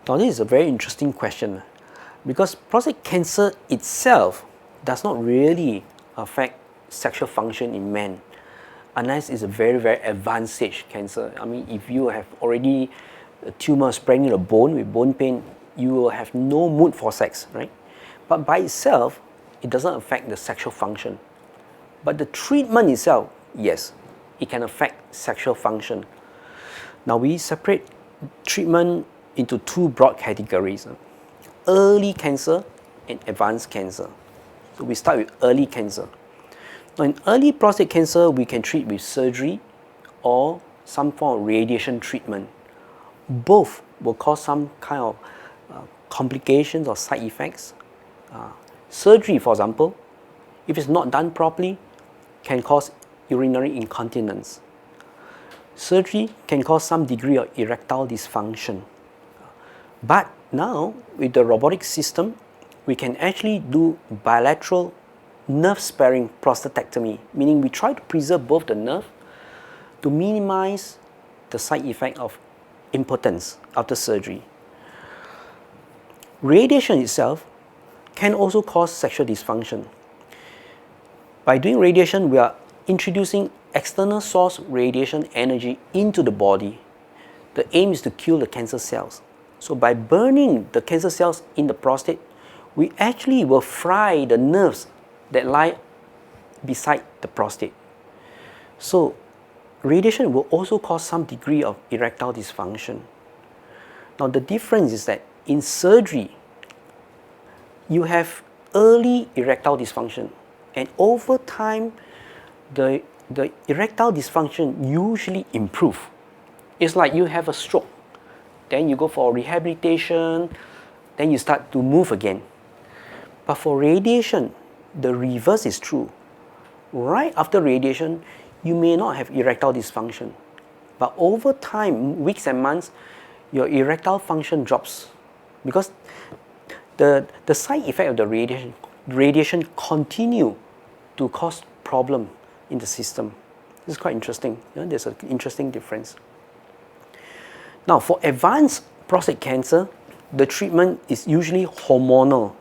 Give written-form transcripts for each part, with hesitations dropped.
Now this is a very interesting question because prostate cancer itself does not really affect sexual function in men unless it's a very, very advanced stage cancer. I mean, if you have already a tumor spreading in the bone with bone pain, you will have no mood for sex, right? But by itself, it doesn't affect the sexual function. But the treatment itself, yes, it can affect sexual function. Now we separate treatment into two broad categories: early cancer and advanced cancer. So we start with early cancer. Now in early prostate cancer, we can treat with surgery or some form of radiation treatment. Both will cause some kind of complications or side effects. Surgery, for example, if it's not done properly, can cause urinary incontinence. Surgery can cause some degree of erectile dysfunction. But now, with the robotic system, we can actually do bilateral nerve-sparing prostatectomy, meaning we try to preserve both the nerve to minimize the side effect of impotence after surgery. Radiation itself can also cause sexual dysfunction. By doing radiation, we are introducing external source radiation energy into the body. The aim is to kill the cancer cells. So by burning the cancer cells in the prostate, we actually will fry the nerves that lie beside the prostate. So radiation will also cause some degree of erectile dysfunction. Now the difference is that in surgery, you have early erectile dysfunction, and over time, the erectile dysfunction usually improves. It's like you have a stroke, then you go for rehabilitation, then you start to move again. But for radiation, the reverse is true. Right after radiation, you may not have erectile dysfunction, but over time, weeks and months, your erectile function drops because the side effect of the radiation continue to cause problem in the system. This is quite interesting. There's an interesting difference. Now, for advanced prostate cancer, the treatment is usually hormonal,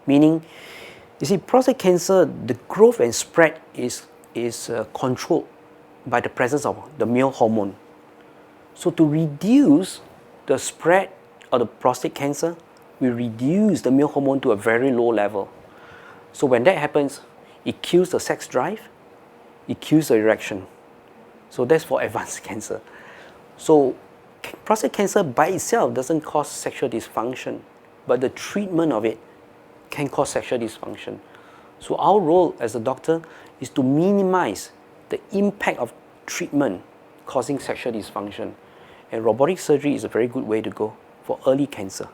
meaning, you see, prostate cancer, the growth and spread is controlled by the presence of the male hormone. So to reduce the spread of the prostate cancer, we reduce the male hormone to a very low level. So when that happens, it kills the sex drive, it kills the erection. So that's for advanced cancer. So prostate cancer by itself doesn't cause sexual dysfunction, but the treatment of it can cause sexual dysfunction. So our role as a doctor is to minimize the impact of treatment causing sexual dysfunction. And robotic surgery is a very good way to go for early cancer.